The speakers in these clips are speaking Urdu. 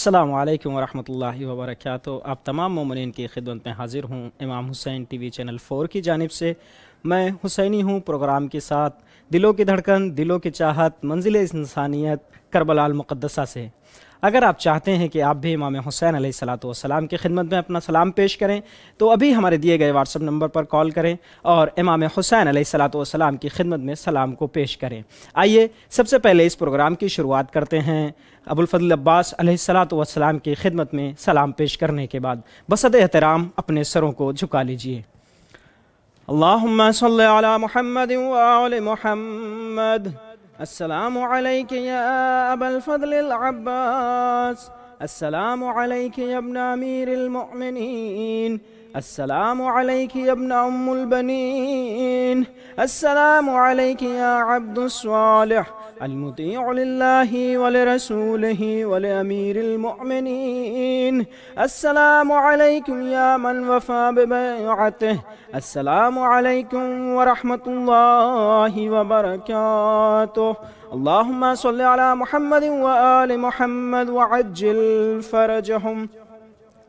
السلام علیکم ورحمۃ اللہ وبرکاتہ۔ آپ تمام مومنین کی خدمت میں حاضر ہوں امام حسین ٹی وی چینل 4 کی جانب سے۔ میں حسینی ہوں پروگرام کے ساتھ، دلوں کی دھڑکن، دلوں کی چاہت، منزل انسانیت کربلا المقدسہ سے۔ اگر آپ چاہتے ہیں کہ آپ بھی امام حسین علیہ السلام کی خدمت میں اپنا سلام پیش کریں تو ابھی ہمارے دیے گئے واٹس ایپ نمبر پر کال کریں اور امام حسین علیہ السلام کی خدمت میں سلام کو پیش کریں۔ آئیے سب سے پہلے اس پروگرام کی شروعات کرتے ہیں ابوالفضل عباس علیہ السلام کی خدمت میں سلام پیش کرنے کے بعد۔ بصد احترام اپنے سروں کو جھکا لیجئے۔ اللہم صلی علی محمد وآل محمد۔ السلام علیک یا ابا الفضل العباس، السلام علیک یا ابن امیر المؤمنین، السلام علیک یا ابن ام البنین، السلام علیک یا عبد الصالح المطیع للہ ولرسولہ ولامیر المؤمنین، السلام علیکم یا من وفا ببیعتہ، السلام علیکم ورحمۃ اللہ وبرکاتہ۔ اللہم صلی علی محمد وآل محمد وعجل فرجہم۔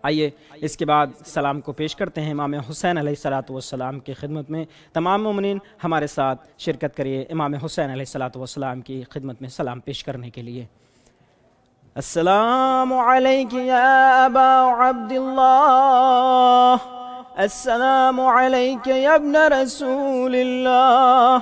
آئیے اس کے بعد سلام کو پیش کرتے ہیں امام حسین علیہ السلام کی خدمت میں۔ تمام مومنین ہمارے ساتھ شرکت کریے امام حسین علیہ السلام کی خدمت میں سلام پیش کرنے کے لیے۔ السلام علیک یا ابا عبداللہ، السلام علیک یا ابن رسول اللہ،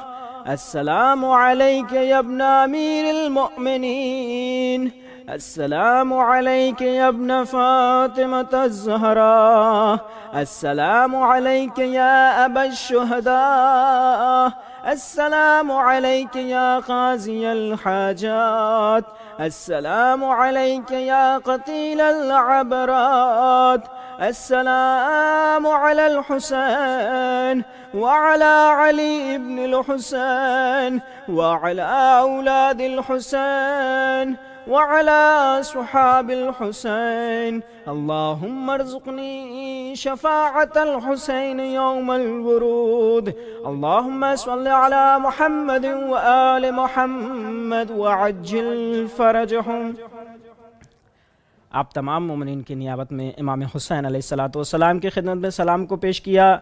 السلام علیک یا ابن امیر المؤمنین، السلام علیک یا ابن فاطمة الزہراء، السلام علیک یا ابا الشہداء، السلام علیک یا قاضی الحاجات، السلام علیک یا قتیل العبرات، السلام علی الحسین وعلى علی ابن الحسین وعلى اولاد الحسین وعلى صحاب الحسین، اللہم ارزقنی شفاعة الحسین یوم الورود، اللہم صل علی محمد وآل محمد وعجل فرجہم۔ آپ تمام مومنین کی نیابت میں امام حسین علیہ السلام کی خدمت میں سلام کو پیش کیا۔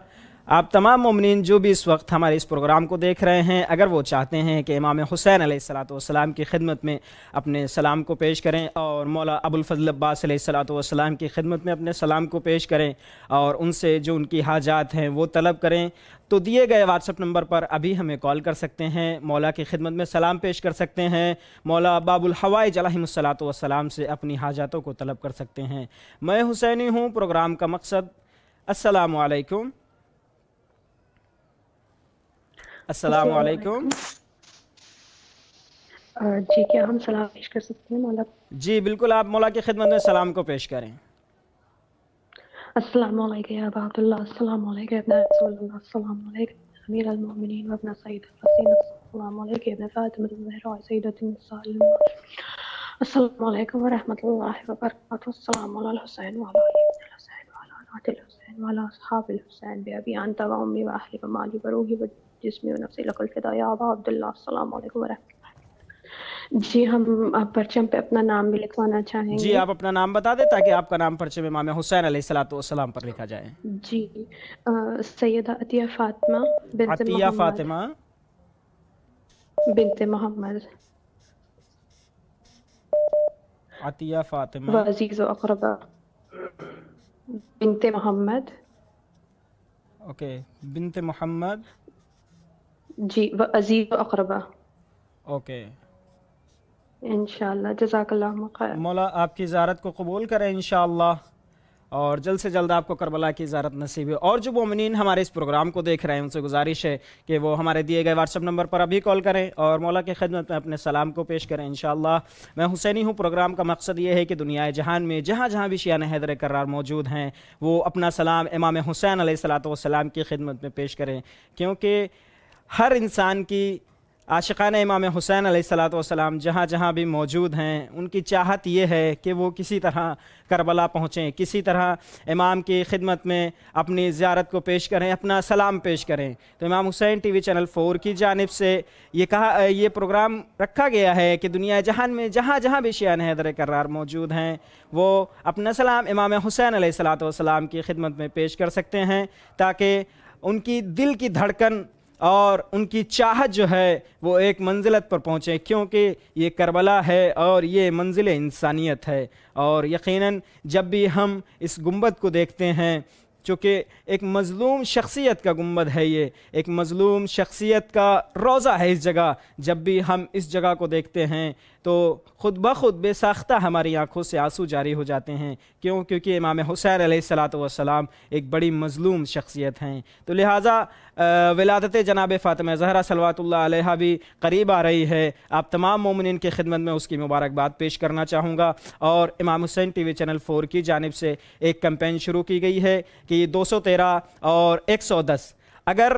آپ تمام مومنین جو بھی اس وقت ہمارے اس پروگرام کو دیکھ رہے ہیں، اگر وہ چاہتے ہیں کہ امام حسین علیہ السلام کی خدمت میں اپنے سلام کو پیش کریں اور مولا ابوالفضل عباس علیہ السلام کی خدمت میں اپنے سلام کو پیش کریں اور ان سے جو ان کی حاجات ہیں وہ طلب کریں، تو دیے گئے واٹس ایپ نمبر پر ابھی ہمیں کال کر سکتے ہیں، مولا کی خدمت میں سلام پیش کر سکتے ہیں، مولا باب الحوائج علیہم السلام سے اپنی حاجاتوں کو طلب کر سکتے ہیں۔ میں حسینی ہوں پروگرام کا مقصد۔ السلام علیکم۔ السلام علیکم۔ جی کیا ہم سلام پیش کر سکتے ہیں مولا؟ جی بالکل، آپ مولا کی خدمت میں سلام کو پیش کریں۔ السلام علیکم یا ابا عبداللہ، السلام علیکم ابن رسول اللہ، السلام علیکم امیر المؤمنین وابن سید الحسین، السلام علیکم ابن فاطمہ الزہراء سیدۃ النساء السلام علیکم ورحمۃ اللہ وبرکاتہ، السلام علی الحسین وعلی علی ابن الحسین وعلی نعت الحسین وعلی اصحاب الحسین بأبی انت وأمی وأہلی ومالی وروحی وجسمی ونفسی لک الفداء یا ابا عبداللہ، السلام علیکم ورحمۃ اللہ۔ جی ہم پرچم پہ اپنا نام بھی لکھوانا چاہیں گے۔ جی آپ اپنا نام بتا دیں تاکہ آپ کا نام پرچم امام حسین علیہ السلام پر لکھا جائے۔ جی سیدہ عطیہ فاطمہ بنت عطیہ فاطمہ بنت محمد، عطیہ فاطمہ وعزیز و اقربا بنت محمد، اوکے، بنت محمد، جی وعزیز و اقربا، اوکے۔ انشاءاللہ جزاک اللہ خیر۔ مولا آپ کی زیارت کو قبول کریں انشاءاللہ، اور جلد سے جلد آپ کو کربلا کی زیارت نصیب ہے۔ اور جو مومنین ہمارے اس پروگرام کو دیکھ رہے ہیں ان سے گزارش ہے کہ وہ ہمارے دیے گئے واٹس ایپ نمبر پر ابھی کال کریں اور مولا کی خدمت میں اپنے سلام کو پیش کریں انشاءاللہ۔ میں حسینی ہوں پروگرام کا مقصد یہ ہے کہ دنیا جہان میں جہاں جہاں بھی شیعہ حیدر کرار موجود ہیں وہ اپنا سلام امام حسین علیہ السلام کی خدمت میں پیش کریں، کیونکہ ہر انسان کی عاشقان امام حسین علیہ الصلوۃ والسلام جہاں جہاں بھی موجود ہیں، ان کی چاہت یہ ہے کہ وہ کسی طرح کربلا پہنچیں، کسی طرح امام کی خدمت میں اپنی زیارت کو پیش کریں، اپنا سلام پیش کریں۔ تو امام حسین ٹی وی چینل 4 کی جانب سے یہ پروگرام رکھا گیا ہے کہ دنیا جہان میں جہاں جہاں بھی شیعہ حیدر کرار موجود ہیں، وہ اپنا سلام امام حسین علیہ الصلوۃ والسلام کی خدمت میں پیش کر سکتے ہیں، تاکہ ان کی دل کی دھڑکن اور ان کی چاہت جو ہے وہ ایک منزلت پر پہنچے، کیونکہ یہ کربلا ہے اور یہ منزل انسانیت ہے۔ اور یقیناً جب بھی ہم اس گنبد کو دیکھتے ہیں، چونکہ ایک مظلوم شخصیت کا گنبد ہے، یہ ایک مظلوم شخصیت کا روضہ ہے اس جگہ، جب بھی ہم اس جگہ کو دیکھتے ہیں تو خود بخود بے ساختہ ہماری آنکھوں سے آنسو جاری ہو جاتے ہیں، کیونکہ امام حسین علیہ الصلوۃ والسلام ایک بڑی مظلوم شخصیت ہیں۔ تو لہٰذا ولادت جناب فاطمہ زہرا صلوات اللہ علیہا بھی قریب آ رہی ہے۔ آپ تمام مومنین کی خدمت میں اس کی مبارکباد پیش کرنا چاہوں گا، اور امام حسین ٹی وی چینل 4 کی جانب سے ایک کمپین شروع کی گئی ہے کہ 213 اور 110، اگر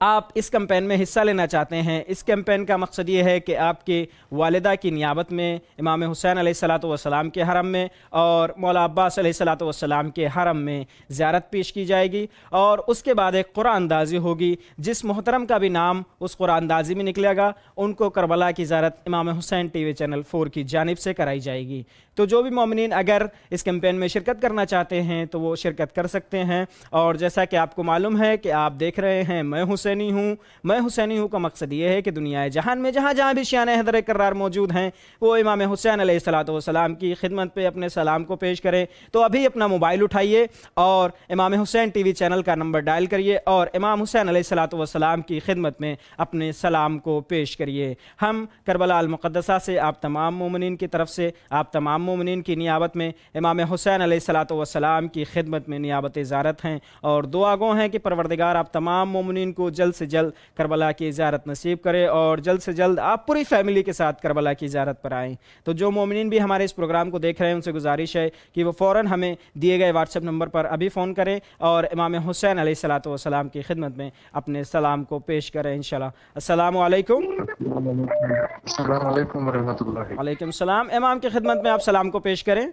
آپ اس کمپین میں حصہ لینا چاہتے ہیں، اس کمپین کا مقصد یہ ہے کہ آپ کی والدہ کی نیابت میں امام حسین علیہ الصلوۃ والسلام کے حرم میں اور مولا عباس علیہ الصلوۃ والسلام کے حرم میں زیارت پیش کی جائے گی، اور اس کے بعد ایک قرآن اندازی ہوگی۔ جس محترم کا بھی نام اس قرآن اندازی میں نکلے گا، ان کو کربلا کی زیارت امام حسین ٹی وی چینل 4 کی جانب سے کرائی جائے گی۔ تو جو بھی مومنین اگر اس کمپین میں شرکت کرنا چاہتے ہیں تو وہ شرکت کر سکتے ہیں۔ اور جیسا کہ آپ کو معلوم ہے کہ آپ دیکھ رہے ہیں میں حسینی ہوں کا مقصد یہ ہے کہ دنیا جہان میں جہاں جہاں بھی شیعہ حیدر کرار موجود ہیں، وہ امام حسین علیہ الصلوۃ والسلام کی خدمت پہ اپنے سلام کو پیش کریں۔ تو ابھی اپنا موبائل اٹھائیے اور امام حسین ٹی وی چینل کا نمبر ڈائل کریے اور امام حسین علیہ الصلوۃ والسلام کی خدمت میں اپنے سلام کو پیش کریے۔ ہم کربلا المقدسہ سے آپ تمام مومنین کی طرف سے، آپ تمام مومنین کی نیابت میں امام حسین علیہ الصلوۃ والسلام کی خدمت میں نیابت زیارت ہیں، اور دعا گو ہیں کہ پروردگار آپ تمام مومنین کو جلد سے جلد کربلا کی زیارت نصیب کرے، اور جلد سے جلد آپ پوری فیملی کے ساتھ کربلا کی زیارت پر آئیں۔ تو جو مومنین بھی ہمارے اس پروگرام کو دیکھ رہے ہیں ان سے گزارش ہے کہ وہ فوراً ہمیں دیے گئے واٹس ایپ نمبر پر ابھی فون کریں اور امام حسین علیہ الصلوۃ والسلام کی خدمت میں اپنے سلام کو پیش کریں انشاءاللہ۔ السلام علیکم۔ السلام علیکم ورحمۃ اللہ۔ وعلیکم السلام۔ امام کی خدمت میں آپ سلام کو پیش کریں۔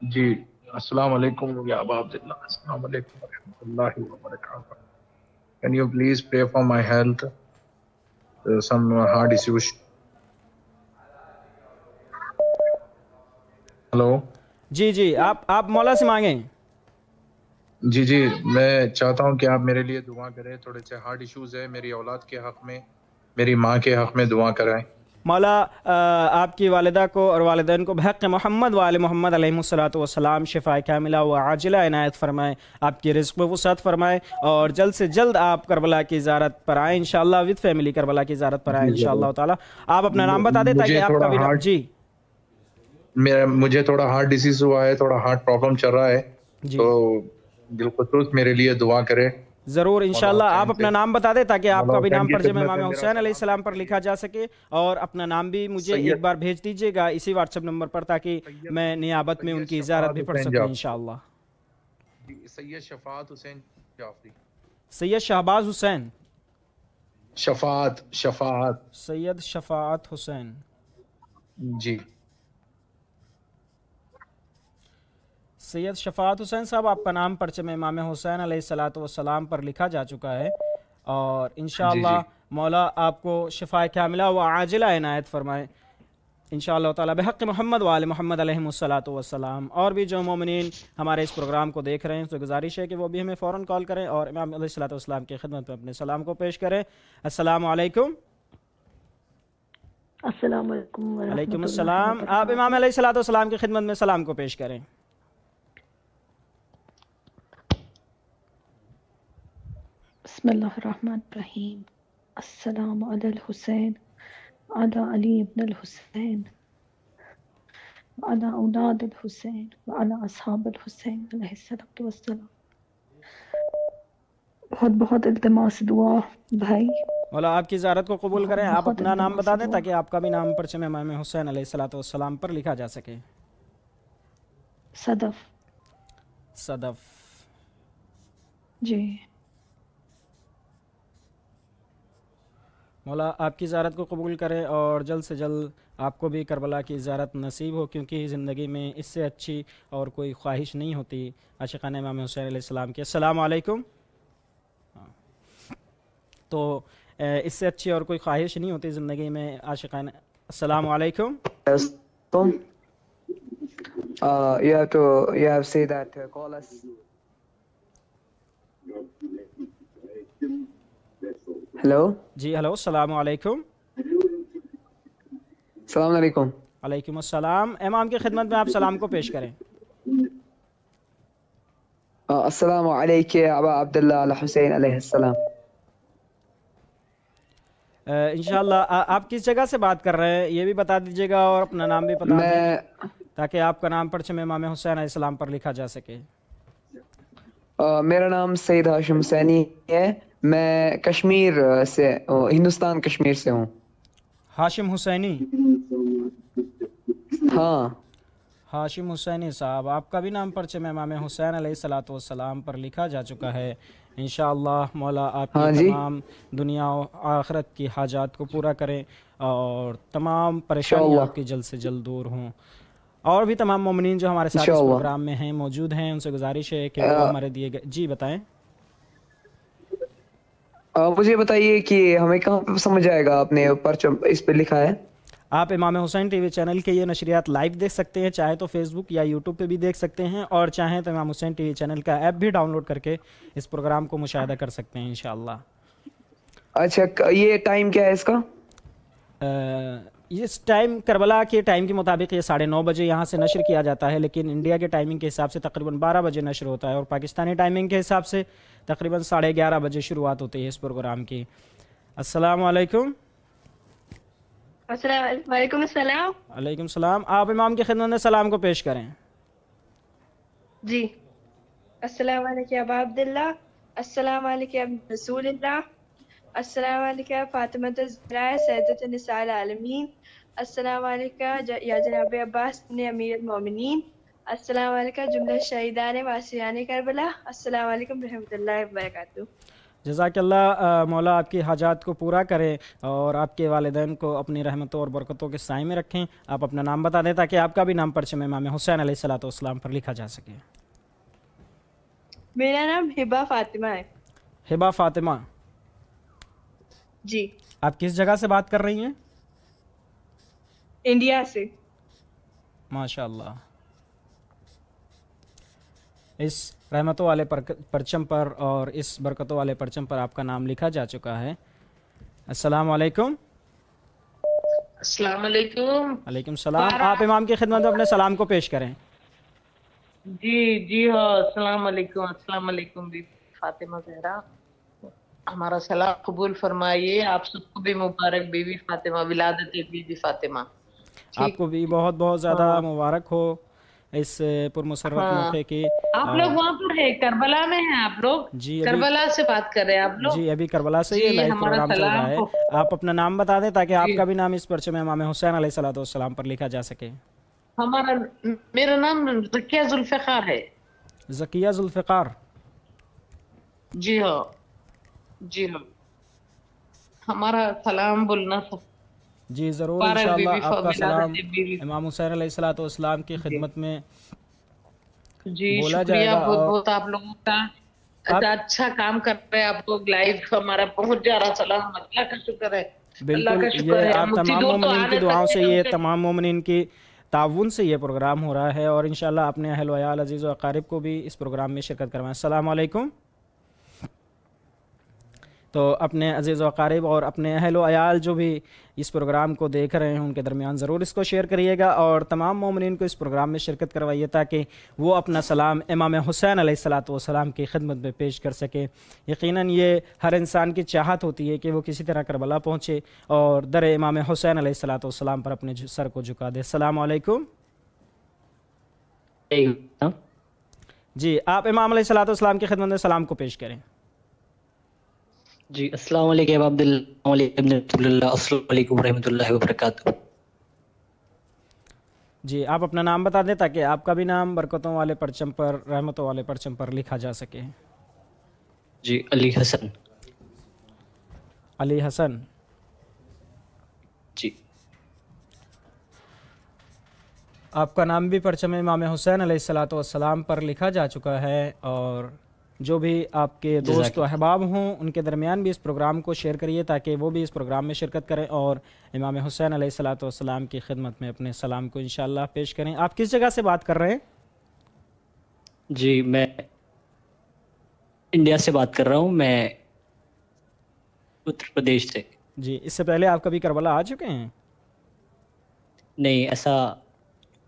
جی السلام علیکم یا ابا عبداللہ، السلام علیکم ورحمۃ اللہ وبرکاتہ۔ Can you please pray for my health? Some heart issues. Hello جی آپ مولا سے مانگیں۔ جی میں چاہتا ہوں کہ آپ میرے لیے دعا کریں، تھوڑے سے ہارٹ ایشوز ہے میری اولاد کے حق میں، میری ماں کے حق میں دعا کرائیں۔ مولا آپ کی والدہ کو اور والدین کو بحق محمد و آل محمد علیہ الصلوۃ والسلام شفا کاملہ و عاجلہ عنایت فرمائے، آپ کی رزق میں وسعت فرمائے، اور جلد سے جلد آپ کربلا کی زیارت پر آئیں انشاءاللہ، وتھ فیملی کربلا کی زیارت پر آئیں انشاءاللہ تعالی۔ آپ اپنا نام بتا دیں تاکہ آپ کا بھی نام۔ جی مجھے تھوڑا ہارٹ ڈیزیز ہوا ہے، تھوڑا ہارٹ پرابلم چل رہا ہے، تو بالخصوص میرے لیے دعا کرے۔ ضرور انشاءاللہ آپ اپنا نام بتا دیں تاکہ آپ کا بھی نام ترجمہ امام حسین علیہ السلام پر لکھا جا سکے، اور اپنا نام بھی مجھے ایک بار بھیج دیجیے گا اسی واٹس ایپ نمبر پر تاکہ میں نیابت میں ان کی زیارت بھی پڑھ سکوں انشاءاللہ۔ سید شفاعت حسین جعفری۔ سید شہباز حسین۔ شفاعت سید شفاعت حسین۔ جی سید شفاعت حسین صاحب، آپ کا نام پرچم امام حسین علیہ الصلوۃ والسلام پر لکھا جا چکا ہے، اور انشاءاللہ مولا آپ کو شفا کاملہ و عاجلہ عنایت فرمائے انشاءاللہ تعالی بحق محمد و آل محمد علیہ الصلوۃ والسلام۔ اور بھی جو مومنین ہمارے اس پروگرام کو دیکھ رہے ہیں تو گزارش ہے کہ وہ بھی ہمیں فوراً کال کریں اور امام علیہ الصلوۃ والسلام کی خدمت میں اپنے سلام کو پیش کریں۔ السلام علیکم۔ السلام علیکم وعلیکم السلام۔ آپ امام علیہ الصلوۃ والسلام کی خدمت میں سلام کو پیش کریں۔ بسم اللہ الرحمن الرحیم۔ السلام علی الحسین علی علی ابن الحسین وعلی اولاد الحسین وعلی اصحاب الحسین علیہ الصلوۃ والسلام۔ بہت بہت التماس دعا بھائی، مولا آپ کی زیارت کو قبول کریں۔ آپ اپنا نام بتا دیں تاکہ آپ کا بھی نام پرچم امام حسین علیہ الصلوۃ والسلام پر لکھا جا سکے۔ صدف۔ جی مولا آپ کی زیارت کو قبول کرے اور جلد سے جلد آپ کو بھی کربلا کی زیارت نصیب ہو، کیونکہ زندگی میں اس سے اچھی اور کوئی خواہش نہیں ہوتی عاشقان امام حسین علیہ السلام کی۔ السلام علیکم۔ تو اس سے اچھی اور کوئی خواہش نہیں ہوتی زندگی میں عاشقان۔ السلام علیکم۔ you have said that call us. Hello. جی ہلو، السلام علیکم۔ السلام علیکم۔ علیکم السلام۔ امام کی خدمت میں آپ سلام کو پیش کریں۔ السلام علیکم ابا عبداللہ الحسین علیہ السلام۔ انشاءاللہ آپ کس جگہ سے بات کر رہے ہیں یہ بھی بتا دیجیے گا اور اپنا نام بھی بتا دیں تاکہ آپ کا نام پرچم امام حسین علیہ السلام پر لکھا جا سکے۔ میرا نام سید ہاشم حسینی ہے، میں کشمیر سے، ہندوستان کشمیر سے ہوں۔ ہاشم حسینی؟ ہاں ہاشم حسینی صاحب، آپ کا بھی نام پرچم امام حسین علیہ السلام پر لکھا جا چکا ہے۔ انشاءاللہ مولا آپ کی تمام دنیا و آخرت کی حاجات کو پورا کریں اور تمام پریشانیاں آپ کی جلد سے جلد دور ہوں۔ اور بھی تمام مومنین جو ہمارے ساتھ اس پروگرام میں ہیں موجود ہیں، ان سے گزارش ہے کہ وہ ہمارے دیے گئے۔ جی بتائیں۔ مجھے بتائیے کہ ہمیں کہاں پہ سمجھ آئے گا آپ نے پرچم اس پہ لکھا ہے؟ آپ امام حسین ٹی وی چینل کے یہ نشریات لائیو دیکھ سکتے ہیں، چاہے تو فیس بک یا یوٹیوب پہ بھی دیکھ سکتے ہیں، اور چاہیں تو امام حسین ٹی وی چینل کا ایپ بھی ڈاؤن لوڈ کر کے اس پروگرام کو مشاہدہ کر سکتے ہیں انشاءاللہ۔ اچھا، یہ ٹائم کیا ہے اس کا؟ اس ٹائم کربلا کے ٹائم کے مطابق یہ 9:30 بجے یہاں سے نشر کیا جاتا ہے، لیکن انڈیا کے ٹائمنگ کے حساب سے تقریباً 12 بجے نشر ہوتا ہے، اور پاکستانی ٹائمنگ کے حساب سے تقریباً 11:30 بجے شروعات ہوتی ہے اس پروگرام کی۔ السلام علیکم۔ وعلیکم السلام۔ علیکم السلام۔ آپ امام کی خدمت میں سلام کو پیش کریں۔ جی، السلام علیکم ابا عبداللہ، السلام علیکم رسول اللہ، السلام علیکم فاطمہ الزہرا سیدۃ النساء العالمین، السلام علیکم یا جناب عباس بن امیر المومنین، السلام علیکم جملہ شہیدان واسیان کربلا، السلام علیکم رحمۃ اللہ وبرکاتہ۔ جزاک اللہ، مولا آپ کی حاجات کو پورا کرے اور آپ کے والدین کو اپنی رحمتوں اور برکتوں کے سائے میں رکھیں۔ آپ اپنا نام بتا دیں تاکہ آپ کا بھی نام پرچم امام حسین علیہ السلام پر لکھا جا سکے۔ میرا نام ہبہ فاطمہ ہے۔ ہبہ فاطمہ جی۔ آپ کس جگہ سے بات کر رہی ہیں؟ انڈیا سے۔ ماشاء اللہ۔ اس رحمتوں والے پرچم پر اور اس برکتوں والے پرچم پر آپ کا نام لکھا جا چکا ہے۔ السلام علیکم۔ السلام علیکم۔ علیکم السلام۔ آپ امام کی خدمت میں اپنے سلام کو پیش کریں۔ جی ہاں، السلام علیکم۔ السلام علیکم بی فاطمہ زہرا، ہمارا سلام قبول فرمائیے۔ آپ سب کو بھی مبارک بی بی فاطمہ، ولادت بی بی فاطمہ۔ آپ کو بھی بہت بہت زیادہ مبارک ہو اس پرمسرت موقع کی۔ آپ لوگ وہاں پر ہے، کربلا میں ہیں آپ لوگ؟ جی کربلا سے بات کر رہے ہیں آپ لوگ؟ جی ابھی کربلا سے یہ لائیو پروگرام چل رہا ہے۔ آپ اپنا نام بتا دیں تاکہ آپ کا بھی نام اس پرچم امام حسین علیہ السلام پر لکھا جا سکے۔ میرا نام زکیہ ذوالفقار ہے۔ زکیہ ذوالفقار؟ جی ہاں، جی ہاں، ہمارا سلام بولنا سب۔ جی ضرور، انشاءاللہ آپ کا سلام امام حسین علیہ السلام کی خدمت میں بولا جائے گا۔ بہت بہت آپ لوگوں کا اچھا کام کر رہے ہیں، آپ لوگ لائیو ہمارا پہنچ جا رہا۔ سلام، اللہ کا شکر ہے، اللہ کا شکر ہے۔ یہ آپ تمام مومنین کی دعاؤں سے، یہ تمام مومنین کی تعاون سے یہ پروگرام ہو رہا ہے، اور انشاءاللہ اپنے اہل و عیال عزیز و اقارب کو بھی اس پروگرام میں شرکت کروائیں۔ السلام علیکم۔ تو اپنے عزیز و اقارب اور اپنے اہل و عیال جو بھی اس پروگرام کو دیکھ رہے ہیں ان کے درمیان ضرور اس کو شیئر کریے گا، اور تمام مومنین کو اس پروگرام میں شرکت کروائیے تاکہ وہ اپنا سلام امام حسین علیہ السلام کی خدمت میں پیش کر سکے۔ یقیناً یہ ہر انسان کی چاہت ہوتی ہے کہ وہ کسی طرح کربلا پہنچے اور در امام حسین علیہ السلام پر اپنے سر کو جھکا دے۔ السلام علیکم۔ جی آپ امام علیہ السلام کی خدمت میں سلام کو پیش کریں۔ جی السلام علیکم عبداللہ، علیکم رسول اللہ، السلام علیکم ورحمۃ اللہ وبرکاتہ۔ جی آپ اپنا نام بتا دیں تاکہ آپ کا بھی نام برکتوں والے پرچم پر، رحمتوں والے پرچم پر لکھا جا سکے۔ جی علی حسن۔ علی حسن، آپ کا نام بھی پرچم امام حسین علیہ الصلوۃ والسلام پر لکھا جا چکا ہے، اور جو بھی آپ کے دوست و احباب ہوں ان کے درمیان بھی اس پروگرام کو شیئر کریے تاکہ وہ بھی اس پروگرام میں شرکت کریں اور امام حسین علیہ الصلوۃ والسلام کی خدمت میں اپنے سلام کو انشاءاللہ پیش کریں۔ آپ کس جگہ سے بات کر رہے ہیں؟ جی میں انڈیا سے بات کر رہا ہوں، میں اتر پردیش سے۔ جی، اس سے پہلے آپ کبھی کربلا آ چکے ہیں؟ نہیں، ایسا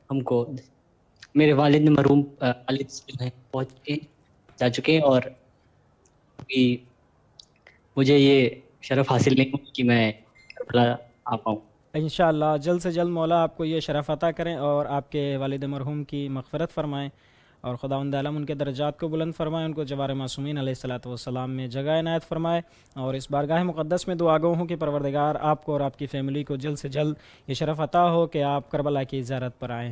ہم کو میرے والد مرحوم والد جو ہیں پہنچ جا چکے ہیں، اور ابھی مجھے یہ شرف حاصل نہیں ہوا کہ میں کربلا آ پاؤں۔ انشاءاللہ جلد سے جلد مولا آپ کو یہ شرف عطا کریں اور آپ کے والد مرحوم کی مغفرت فرمائیں، اور خداوند عالم ان کے درجات کو بلند فرمائے، ان کو جوار معصومین علیہ الصلوۃ والسلام میں جگہ عنایت فرمائے، اور اس بارگاہ مقدس میں دعا گو ہوں کہ پروردگار آپ کو اور آپ کی فیملی کو جلد سے جلد یہ شرف عطا ہو کہ آپ کربلا کی زیارت پر آئیں۔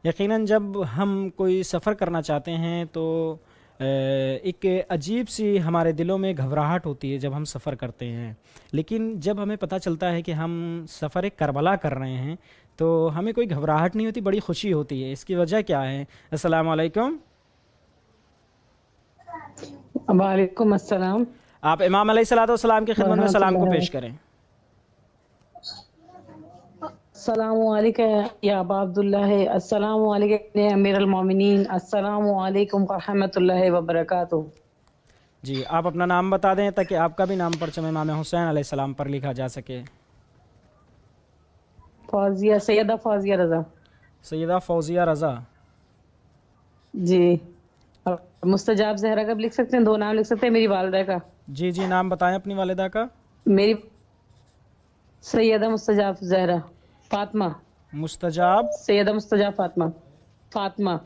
یقیناً جب ہم کوئی سفر کرنا چاہتے ہیں تو ایک عجیب سی ہمارے دلوں میں گھبراہٹ ہوتی ہے جب ہم سفر کرتے ہیں، لیکن جب ہمیں پتہ چلتا ہے کہ ہم سفر کربلا کر رہے ہیں تو ہمیں کوئی گھبراہٹ نہیں ہوتی، بڑی خوشی ہوتی ہے۔ اس کی وجہ کیا ہے؟ السلام علیکم۔ وعلیکم السلام۔ آپ امام علیہ الصلوۃ والسلام کی خدمت میں سلام کو پیش کریں۔ السلام علیکم یا ابا عبداللہ، السلام علیکم یا امیر المومنین، السلام علیکم ورحمۃ اللہ وبرکاتہ۔ جی، آپ اپنا نام بتا دیں تاکہ آپ کا بھی نام پرچم امام حسین علیہ السلام پر لکھا جا سکے۔ فوزیہ، سیدہ فوزیہ رضا۔ سیدہ فوزیہ رضا۔ جی، مستجاب زہرا کا بھی لکھ سکتے ہیں، دو نام لکھ سکتے ہیں، میری والدہ کا۔ جی جی، نام بتائیں اپنی والدہ کا۔ میری سیدہ مستجاب زہرا فاطمہ۔ مستجاب سیدہ مستجاب فاطمہ۔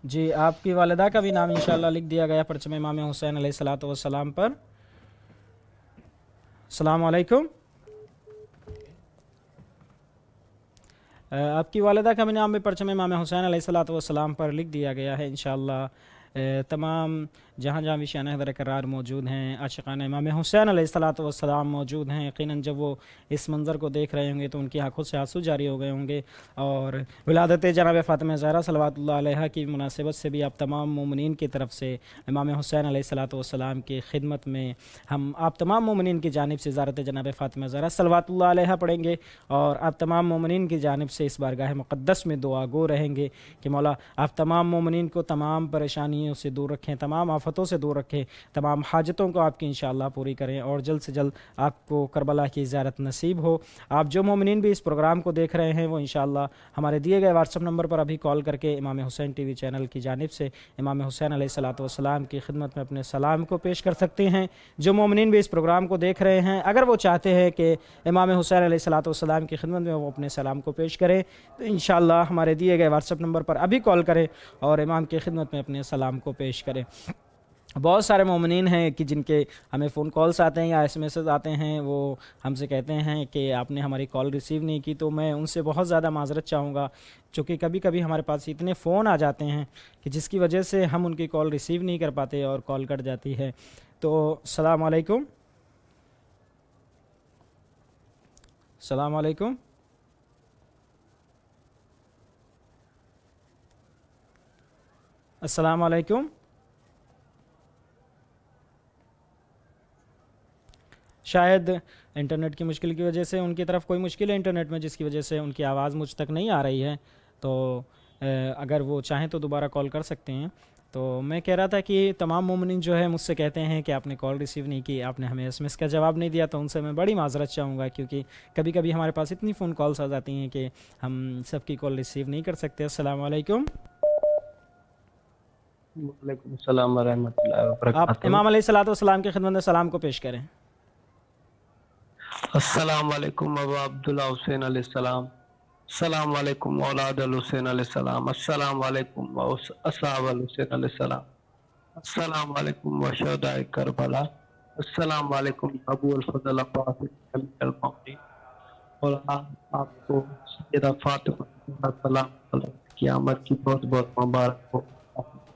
جی، آپ کی والدہ کا بھی نام انشاءاللہ لکھ دیا گیا پرچم امام حسین علیہ الصلوۃ والسلام پر۔ السلام علیکم۔ آپ کی والدہ کا بھی نام بھی پرچم امام حسین علیہ الصلوۃ والسلام پر لکھ دیا گیا ہے انشاءاللہ۔ تمام جہاں جہاں بھی شان حیدر کرار موجود ہیں، عاشقان امام حسین علیہ الصلوۃ والسلام موجود ہیں، یقیناً جب وہ اس منظر کو دیکھ رہے ہوں گے تو ان کی آنکھوں سے آنسو جاری ہو گئے ہوں گے، اور ولادت جناب فاطمہ زہرا صلوات اللہ علیہا کی مناسبت سے بھی آپ تمام مومنین کی طرف سے امام حسین علیہ الصلوۃ والسلام کی خدمت میں ہم آپ تمام مومنین کی جانب سے زیارت جناب فاطمہ زہرا صلوات اللہ علیہا پڑھیں گے، اور آپ تمام مومنین کی جانب سے اس بارگاہ مقدس میں دعا گو رہیں گے کہ مولا آپ تمام مومنین کو تمام پریشانیوں سے دور رکھیں، تمام آفتوں سے دور رکھیں، تمام حاجتوں کو آپ کی انشاءاللہ پوری کریں، اور جلد سے جلد آپ کو کربلا کی زیارت نصیب ہو۔ آپ جو مومنین بھی اس پروگرام کو دیکھ رہے ہیں وہ انشاءاللہ ہمارے دیے گئے واٹس ایپ نمبر پر ابھی کال کر کے امام حسین ٹی وی چینل کی جانب سے امام حسین علیہ الصلوۃ والسلام کی خدمت میں اپنے سلام کو پیش کر سکتے ہیں۔ جو مومنین بھی اس پروگرام کو دیکھ رہے ہیں اگر وہ چاہتے ہیں کہ امام حسین علیہ الصلوۃ والسلام کی خدمت میں وہ اپنے سلام کو پیش کریں تو انشاءاللہ ہمارے دیے گئے واٹس ایپ نمبر پر ابھی کال کریں اور امام کی خدمت میں اپنے سلام کو پیش کریں۔ بہت سارے مومنین ہیں کہ جن کے ہمیں فون کالز آتے ہیں یا ایس ایم ایسز آتے ہیں، وہ ہم سے کہتے ہیں کہ آپ نے ہماری کال ریسیو نہیں کی، تو میں ان سے بہت زیادہ معذرت چاہوں گا، چونکہ کبھی کبھی ہمارے پاس اتنے فون آ جاتے ہیں کہ جس کی وجہ سے ہم ان کی کال ریسیو نہیں کر پاتے اور کال کٹ جاتی ہے۔ تو السلام علیکم۔ السلام علیکم۔ السلام علیکم۔ شاید انٹرنیٹ کی مشکل کی وجہ سے ان کی طرف کوئی مشکل ہے انٹرنیٹ میں، جس کی وجہ سے ان کی آواز مجھ تک نہیں آ رہی ہے، تو اگر وہ چاہیں تو دوبارہ کال کر سکتے ہیں۔ تو میں کہہ رہا تھا کہ تمام مومنین جو ہے مجھ سے کہتے ہیں کہ آپ نے کال ریسیو نہیں کی، آپ نے ہمیں ایس ایم ایس کا جواب نہیں دیا، تو ان سے میں بڑی معذرت چاہوں گا، کیونکہ کبھی کبھی ہمارے پاس اتنی فون کالس آ جاتی ہیں کہ ہم سب کی کال ریسیو نہیں کر سکتے۔ السلام علیکم۔ وعلیکم السلام ورحمۃ اللہ وبرکاتہ۔ آپ امام علیہ الصلوۃ والسلام کی خدمت میں سلام کو پیش کریں۔ السلام علیکم ابا عبداللہ حسین علیہ السلام، السلام علیکم اولاد الحسین علیہ السلام، السلام علیکم اصحاب الحسین علیہ السلام، السلام علیکم وشہداء کربلا، السلام علیکم ابو الفضل عباس امیر المومنین، اور آپ کو سیدہ فاطمہ سلام کی آمد کی بہت بہت مبارک ہو۔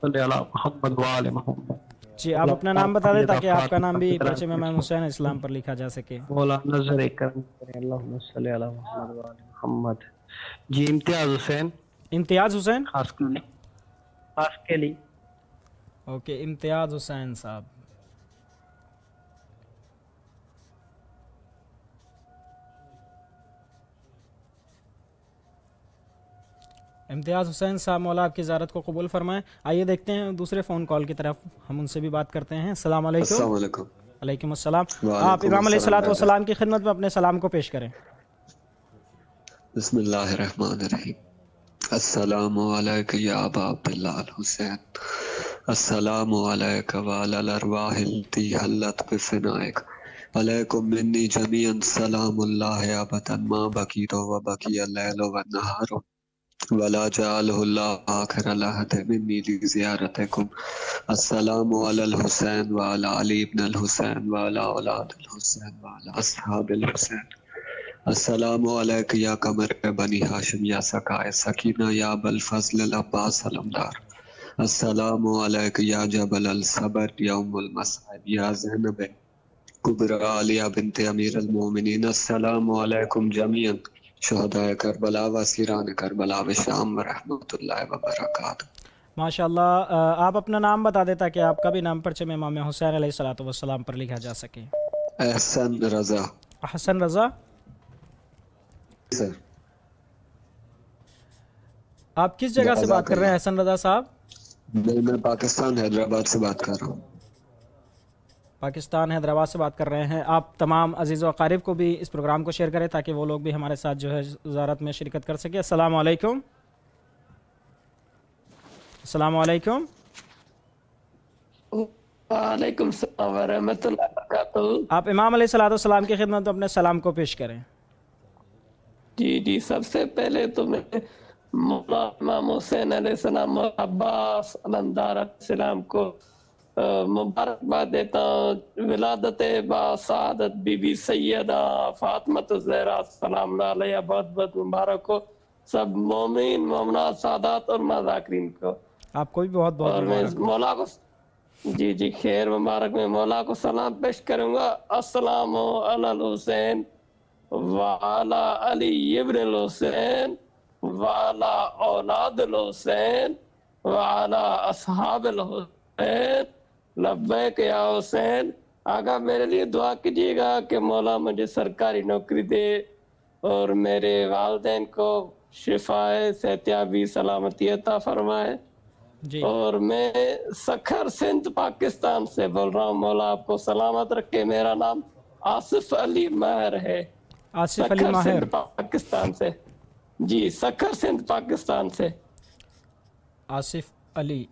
صلی اللہ محمد وآل محمد۔ جی، آپ اپنا نام بتا دیں تاکہ آپ کا نام بھی پرچم امام حسین اسلام پر لکھا جا سکے۔ مولا نظر کرم کریں، اللہم صلی علی محمد وآل محمد۔ جی امتیاز حسین امتیاز حسین. خاص کے لیے. اوکے امتیاز حسین صاحب. امتیاز حسین صاحب مولا آپ کی زیارت کو قبول فرمائیں. آئیے دیکھتے ہیں دوسرے فون کال کی طرف, ہم ان سے بھی بات کرتے ہیں. السلام علیکم. السلام علیکم. وعلیکم السلام. آپ امام علیہ الصلوۃ والسلام کی خدمت میں اپنے سلام کو پیش کریں. بسم اللہ الرحمن الرحیم. السلام علیکم یا ابا عبداللہ الحسین. السلام علیکم وعلی الارواح التی حلت بفنائک. علیکم منی جمیعا سلام اللہ ابدا ما بقیت و بقی اللیل والنہار ولا جعلہ اللہ آخر العہد منی لزیارتکم. السلام علی الحسین وعلی علی ابن الحسین وعلی اولاد الحسین وعلی اصحاب الحسین. السلام علیکم یا قمر بنی ہاشم یا سقائے سکینہ یا ابوالفضل العباس علمدار. السلام علیکم یا جبل الصبر یا ام المصائب یا زینب کبریٰ علیہ بنت امیر المومنین. السلام علیکم جمیعا شہداء کربلا و اسیران کربلا و شام ورحمۃ اللہ وبرکاتہ. ماشاء اللہ. آپ اپنا نام بتا دیں تاکہ آپ کا بھی نام پرچم امام حسین علیہ الصلوۃ والسلام پر لکھا جا سکے. احسن رضا. احسن رضا. سر آپ کس جگہ سے بات کر رہے ہیں احسن رضا صاحب؟ میں پاکستان حیدرآباد سے بات کر رہا ہوں. پاکستان حیدرآباد سے بات کر رہے ہیں. آپ تمام عزیز و اقارب کو بھی اس پروگرام کو شیئر کریں تاکہ وہ لوگ بھی ہمارے ساتھ جو ہے زیارت میں شرکت کر سکے. السلام علیکم. السلام علیکم. وعلیکم السلام ورحمۃ اللہ وبرکاتہ. آپ امام علیہ الصلوۃ والسلام کی خدمت میں اپنے سلام کو پیش کریں. جی سب سے پہلے تو میں مولا امام حسین علیہ السلام اور عباس علمدار علیہ السلام کو مبارکباد دیتا ہوں. ولادت با سعادت بی بی سیدہ فاطمہ الزہرا سلام اللہ علیہ بہت بہت مبارک ہو. سب مومنین مومنات سادات اور مذاکرین کو. آپ کو بھی بہت بہت اور میں مبارک. مولا کو جی خیر مبارک. میں مولا کو سلام پیش کروں گا. السلام علی الحسین وعلی علی ابن الحسین وعلی اولاد الحسین وعلی اصحاب الحسین. لبیک یا حسین. آقا میرے لیے دعا کیجیے گا کہ مولا مجھے سرکاری نوکری دے اور میرے والدین کو شفائے صحتیابی سلامتی عطا فرمائے. جی. اور میں سکھر سندھ پاکستان سے بول رہا ہوں. مولا آپ کو سلامت رکھے. میرا نام آصف علی ماہر ہے. آصف علی ماہر. سندھ پاکستان سے. جی سکھر سندھ پاکستان سے. آصف علی.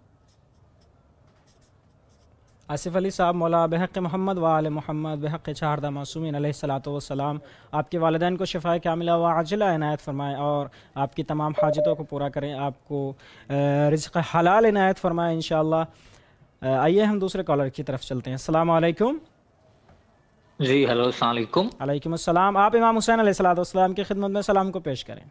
آصف علی صاحب مولا بحق محمد و آل محمد بحق چہاردہ معصومین علیہ الصلوۃ والسلام آپ کے والدین کو شفائے کاملہ و عاجلہ عنایت فرمائے اور آپ کی تمام حاجتوں کو پورا کریں. آپ کو رزق حلال عنایت فرمائے انشاءاللہ. آئیے ہم دوسرے کالر کی طرف چلتے ہیں. السلام علیکم. جی ہلو السلام علیکم. علیکم السلام. آپ امام حسین علیہ الصلوۃ والسلام کی خدمت میں سلام کو پیش کریں.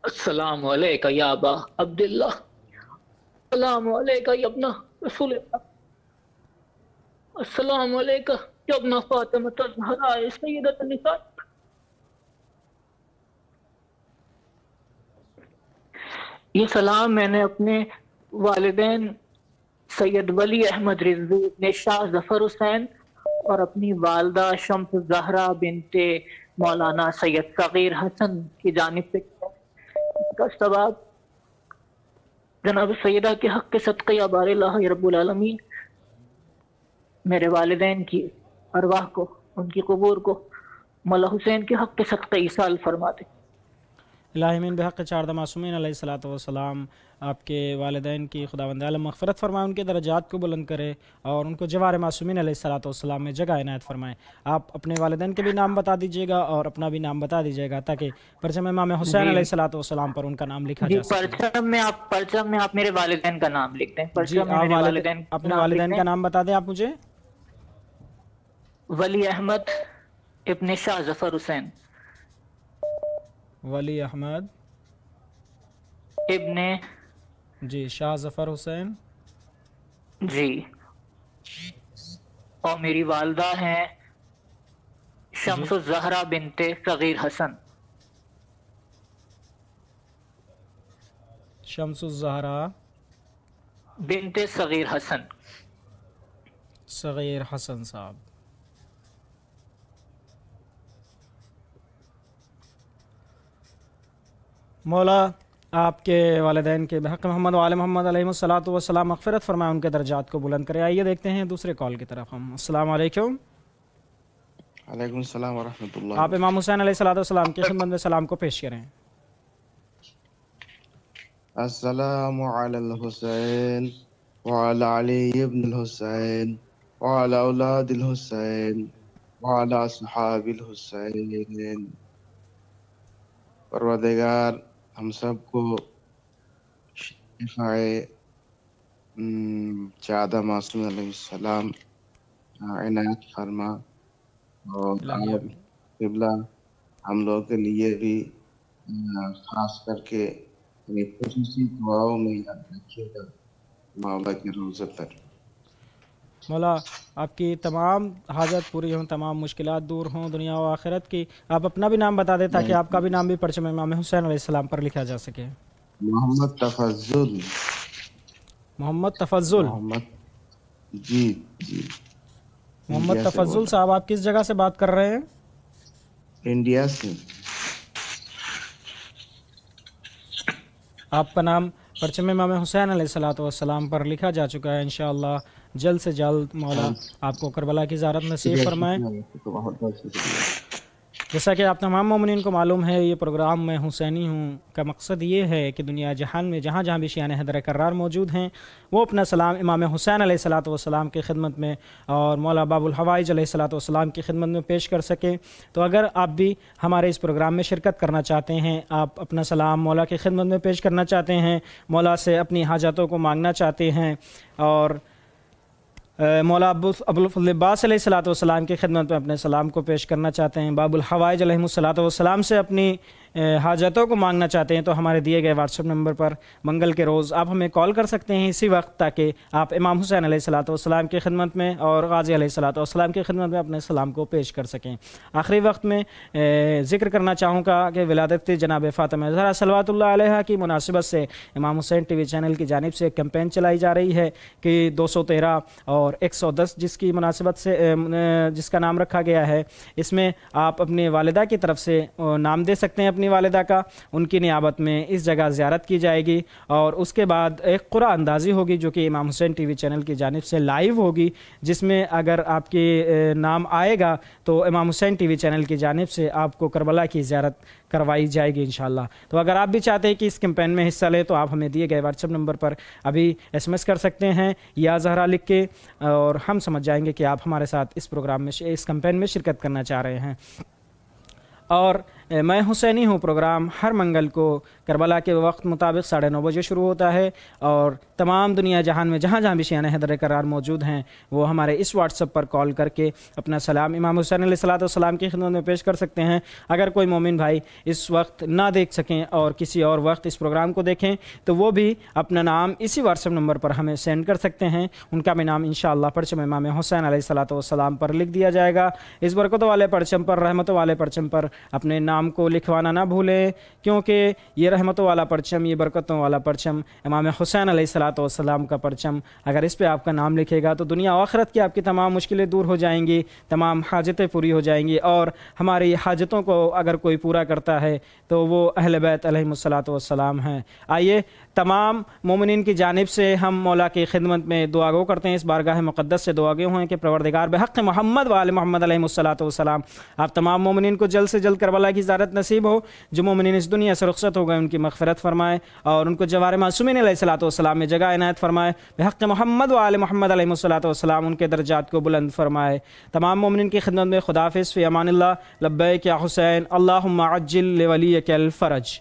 السلام علیکم یا ابا عبداللہ. السلام علیکم یا ابن رسول اللہ. السلام علیکم یا ابن فاطمہ الزہرا سیدۃ النساء. یہ سلام میں نے اپنے والدین سید ولی احمد رضوی ابن شاہ ظفر حسین اور اپنی والدہ شمس الزہرا بنت مولانا سید صغیر حسن کی جانب سے کا ثواب جناب سیدہ کے حق کے صدقہ یا بار اللہ رب العالمین میرے والدین کی ارواح کو ان کی قبور کو مولا حسین کے حق کے صدقہ ایصال فرما دے. الہی من بحق چہاردہ معصومین علیہ الصلوۃ والسلام آپ کے والدین کی خداوند عالم مغفرت فرمائے, ان کے درجات کو بلند کرے اور ان کو جوار معصومین علیہ الصلوۃ والسلام میں جگہ عنایت فرمائے. آپ اپنے والدین کے بھی نام بتا دیجیے گا اور اپنا بھی نام بتا دیجیے گا تاکہ پرچم امام حسین علیہ الصلوۃ والسلام پر ان کا نام لکھا جا سکے. پرچم میں آپ میرے والدین کا نام لکھ دیں. جی اپنے والدین کا نام بتا دیں آپ مجھے. ولی احمد ابن شاہ ظفر حسین. ولی احمد ابن جی شاہ ظفر حسین. جی. اور میری والدہ ہیں شمس الزہرا بنت صغیر حسن. شمس الزہرا بنت صغیر حسن. صغیر حسن صاحب. مولا آپ کے والدین کے بحق محمد و آل محمد علیہ الصلاۃ والسلام مغفرت فرمائے، ان کے درجات کو بلند کرے. آئیے دیکھتے ہیں دوسرے کال کی طرف ہم. السلام علیکم. وعلیکم السلام ورحمۃ اللہ. آپ امام حسین علیہ الصلاۃ والسلام کی خدمت میں سلام کو پیش کریں. السلام علی الحسین وعلی علی ابن الحسین وعلی اولاد الحسین وعلی اصحاب الحسین. پروردگار ہم سب کو شفاء چادہ معصوم علیہ السلام عنایت فرما، اور آپ قبلہ ہم لوگ کے لیے بھی خاص کر کے خصوصی دعاؤں میں یاد رکھیے گا مولا کے روزے پر. مولا آپ کی تمام حاجت پوری ہوں، تمام مشکلات دور ہوں دنیا و آخرت کی. آپ اپنا بھی نام بتا دیں تاکہ آپ کا بھی نام بھی پرچم امام حسین علیہ السلام پر لکھا جا سکے. محمد تفضل. محمد تفضل. جی جی. محمد تفضل صاحب، آپ کس جگہ سے بات کر رہے ہیں؟ انڈیا سے. آپ کا نام پرچم امام حسین علیہ الصلاۃ والسلام پر لکھا جا چکا ہے. انشاءاللہ جلد سے جلد مولا آپ کو کربلا کی زیارت نصیب فرمائے. جیسا کہ آپ تمام مومنین کو معلوم ہے، یہ پروگرام میں حسینی ہوں کا مقصد یہ ہے کہ دنیا جہان میں جہاں جہاں بھی شیعان حیدر کرار موجود ہیں وہ اپنا سلام امام حسین علیہ الصلاۃ والسلام کی خدمت میں اور مولا باب الحوائج علیہ الصلاۃ والسلام کی خدمت میں پیش کر سکیں. تو اگر آپ بھی ہمارے اس پروگرام میں شرکت کرنا چاہتے ہیں، آپ اپنا سلام مولا کی خدمت میں پیش کرنا چاہتے ہیں، مولا سے اپنی حاجتوں کو مانگنا چاہتے ہیں، اور مولا ابو الفضل عباس علیہ الصلاۃ والسلام کی خدمت میں اپنے سلام کو پیش کرنا چاہتے ہیں، باب الحوائج علیہ الصلاۃ والسلام سے اپنی حاجتوں کو مانگنا چاہتے ہیں، تو ہمارے دیے گئے واٹس ایپ نمبر پر منگل کے روز آپ ہمیں کال کر سکتے ہیں اسی وقت، تاکہ آپ امام حسین علیہ الصلاۃ والسلام کی خدمت میں اور غازی علیہ الصلاۃ والسلام کی خدمت میں اپنے سلام کو پیش کر سکیں. آخری وقت میں ذکر کرنا چاہوں گا کہ ولادت جناب فاطمہ زہرا صلوات اللہ علیہ کی مناسبت سے امام حسین ٹی وی چینل کی جانب سے ایک کیمپین چلائی جا رہی ہے کہ 213 اور 110 جس کی مناسبت سے جس کا نام رکھا گیا ہے، اس میں آپ اپنی والدہ کی طرف سے نام دے سکتے ہیں اپنی والدہ کا. ان کی نیابت میں اس جگہ زیارت کی جائے گی، اور اس کے بعد ایک قرعہ اندازی ہوگی جو کہ امام حسین ٹی وی چینل کی جانب سے لائیو ہوگی، جس میں اگر آپ کی نام آئے گا تو امام حسین ٹی وی چینل کی جانب سے آپ کو کربلا کی زیارت کروائی جائے گی انشاءاللہ. تو اگر آپ بھی چاہتے ہیں کہ اس کیمپین میں حصہ لیں تو آپ ہمیں دیے گئے واٹس ایپ نمبر پر ابھی SMS کر سکتے ہیں یا زہرا لکھ کے، اور ہم سمجھ جائیں گے کہ آپ ہمارے ساتھ اس پروگرام میں اس کیمپین میں شرکت کرنا چاہ رہے ہیں. اور میں حسینی ہوں پروگرام ہر منگل کو کربلا کے وقت مطابق 9:30 بجے شروع ہوتا ہے، اور تمام دنیا جہان میں جہاں جہاں بھی شیعان حیدر کرار موجود ہیں وہ ہمارے اس واٹس ایپ پر کال کر کے اپنا سلام امام حسین علیہ الصلاۃ والسلام کی خدمت میں پیش کر سکتے ہیں. اگر کوئی مومن بھائی اس وقت نہ دیکھ سکیں اور کسی اور وقت اس پروگرام کو دیکھیں تو وہ بھی اپنا نام اسی واٹس ایپ نمبر پر ہمیں سینڈ کر سکتے ہیں. ان کا بھی نام انشاءاللہ پرچم امام حسین علیہ الصلاۃ والسلام پر لکھ دیا جائے گا. اس برکتوں والے پرچم پر، رحمتوں والے پرچم پر اپنے نام کو لکھوانا نہ بھولیں، کیونکہ یہ رحمتوں والا پرچم، یہ برکتوں والا پرچم امام حسین علیہ الصلاۃ والسلام کا پرچم، اگر اس پہ آپ کا نام لکھے گا تو دنیا و آخرت کی آپ کی تمام مشکلیں دور ہو جائیں گی، تمام حاجتیں پوری ہو جائیں گی، اور ہماری حاجتوں کو اگر کوئی پورا کرتا ہے تو وہ اہل بیت علیہم الصلاۃ والسلام ہیں. آئیے تمام مومنین کی جانب سے ہم مولا کی خدمت میں دعا گو کرتے ہیں، اس بارگاہ مقدس سے دعا گو ہیں کہ پروردگار بحق محمد و آل محمد علیہم الصلاۃ والسلام آپ تمام مومنین کو جلد سے جلد کربلا کی زیارت نصیب ہو. جو مومنین اس دنیا سے رخصت ہو گئے ان کی مغفرت فرمائے، اور ان کو جوار معصومین علیہ الصلاۃ والسلام میں جگہ عنایت فرمائے. بحق محمد و آل محمد علیہم الصلاۃ والسلام ان کے درجات کو بلند فرمائے. تمام مومنین کی خدمت میں خداحافظ، فی امان اللہ. لبیک یا حسین، اللہم عجل لولیک الفرج.